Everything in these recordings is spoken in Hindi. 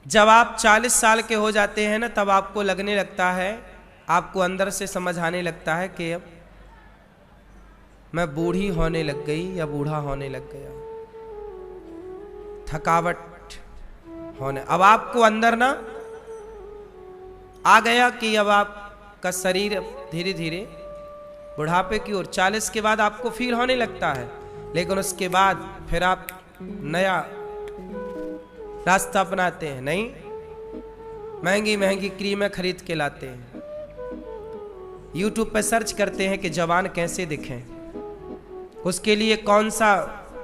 जब आप 40 साल के हो जाते हैं ना, तब आपको लगने लगता है, आपको अंदर से समझ आने लगता है कि अब मैं बूढ़ी होने लग गई या बूढ़ा होने लग गया, थकावट होने, अब आपको अंदर ना आ गया कि अब आपका शरीर धीरे धीरे बुढ़ापे की ओर, 40 के बाद आपको फील होने लगता है। लेकिन उसके बाद फिर आप नया रास्ता अपनाते हैं, नहीं, महंगी महंगी क्रीमें खरीद के लाते हैं, YouTube पे सर्च करते हैं कि जवान कैसे दिखें, उसके लिए कौन सा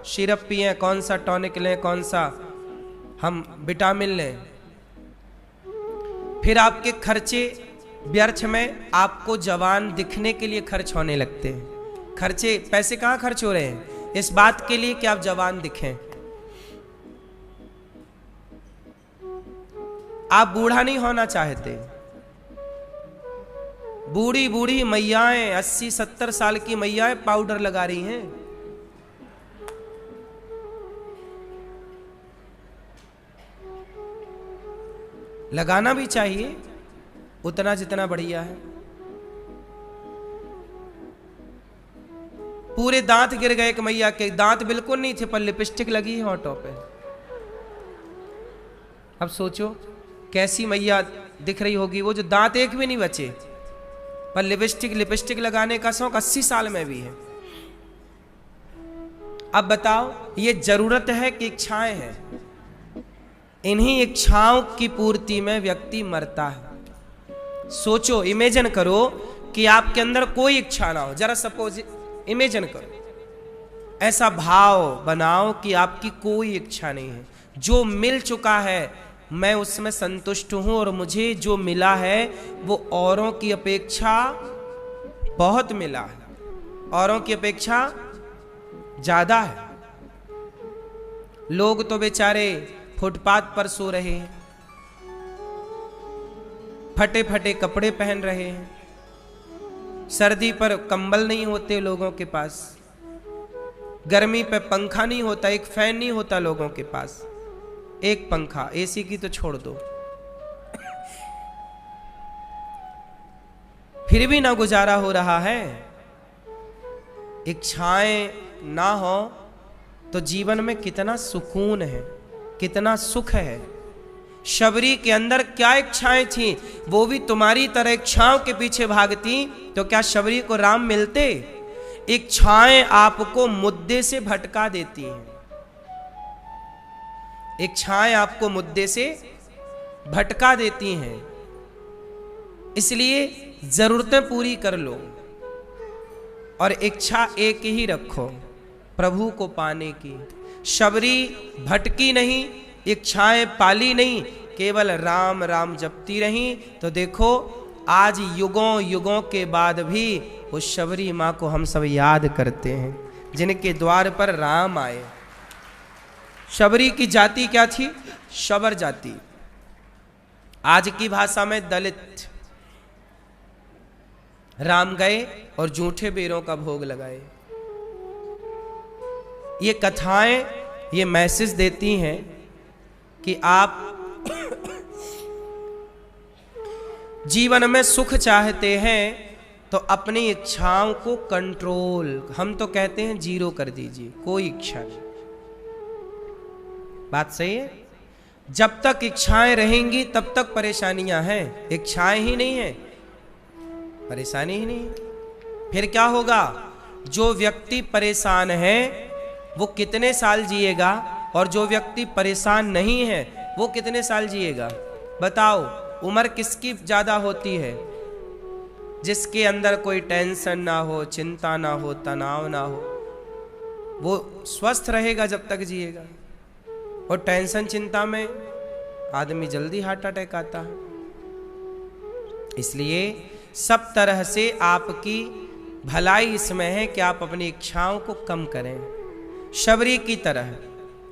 सिरप पिएं, कौन सा टॉनिक लें, कौन सा हम विटामिन लें। फिर आपके खर्चे व्यर्थ में आपको जवान दिखने के लिए खर्च होने लगते हैं। खर्चे, पैसे कहाँ खर्च हो रहे हैं? इस बात के लिए कि आप जवान दिखें। आप बूढ़ा नहीं होना चाहते। बूढ़ी बूढ़ी मैयाएं, 80-70 साल की मैयाएं पाउडर लगा रही हैं। लगाना भी चाहिए उतना जितना बढ़िया है। पूरे दांत गिर गए कि मैया के दांत बिल्कुल नहीं थे, पर लिपस्टिक लगी है होठों पे। अब सोचो कैसी मैया दिख रही होगी, वो जो दांत एक भी नहीं बचे, पर लिपस्टिक लगाने का शौक 80 साल में भी है। अब बताओ, ये जरूरत है कि इच्छाएं हैं? इन्हीं इच्छाओं की पूर्ति में व्यक्ति मरता है। सोचो, इमेजिन करो कि आपके अंदर कोई इच्छा ना हो। जरा सपोज इमेजिन करो, ऐसा भाव बनाओ कि आपकी कोई इच्छा नहीं है। जो मिल चुका है मैं उसमें संतुष्ट हूं, और मुझे जो मिला है वो औरों की अपेक्षा बहुत मिला है, औरों की अपेक्षा ज्यादा है। लोग तो बेचारे फुटपाथ पर सो रहे हैं, फटे फटे कपड़े पहन रहे हैं, सर्दी पर कंबल नहीं होते लोगों के पास, गर्मी पे पंखा नहीं होता, एक फैन नहीं होता लोगों के पास, एक पंखा, एसी की तो छोड़ दो, फिर भी ना गुजारा हो रहा है। इच्छाएं ना हो तो जीवन में कितना सुकून है, कितना सुख है। शबरी के अंदर क्या इच्छाएं थी, वो भी तुम्हारी तरह इच्छाओं के पीछे भागती, तो क्या शबरी को राम मिलते? इच्छाएं आपको मुद्दे से भटका देती हैं, इच्छाएं आपको मुद्दे से भटका देती हैं। इसलिए जरूरतें पूरी कर लो और इच्छा एक ही रखो, प्रभु को पाने की। शबरी भटकी नहीं, इच्छाएं पाली नहीं, केवल राम राम जपती रही। तो देखो आज युगों युगों के बाद भी उस शबरी माँ को हम सब याद करते हैं, जिनके द्वार पर राम आए। शबरी की जाति क्या थी? शबर जाति, आज की भाषा में दलित। राम गए और जूठे बेरों का भोग लगाए। ये कथाएं ये मैसेज देती हैं कि आप जीवन में सुख चाहते हैं तो अपनी इच्छाओं को कंट्रोल, हम तो कहते हैं जीरो कर दीजिए, कोई इच्छा नहीं। बात सही है? जब तक इच्छाएं रहेंगी तब तक परेशानियां हैं। इच्छाएं ही नहीं है, परेशानी ही नहीं है। फिर क्या होगा? जो व्यक्ति परेशान है वो कितने साल जिएगा, और जो व्यक्ति परेशान नहीं है वो कितने साल जिएगा? बताओ, उम्र किसकी ज्यादा होती है? जिसके अंदर कोई टेंशन ना हो, चिंता ना हो, तनाव ना हो, वो स्वस्थ रहेगा जब तक जिएगा। और टेंशन चिंता में आदमी जल्दी हार्ट अटैक आता है। इसलिए सब तरह से आपकी भलाई इसमें है कि आप अपनी इच्छाओं को कम करें। शबरी की तरह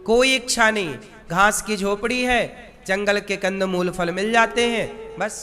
कोई इच्छा नहीं, घास की झोपड़ी है, जंगल के कंदमूल फल मिल जाते हैं, बस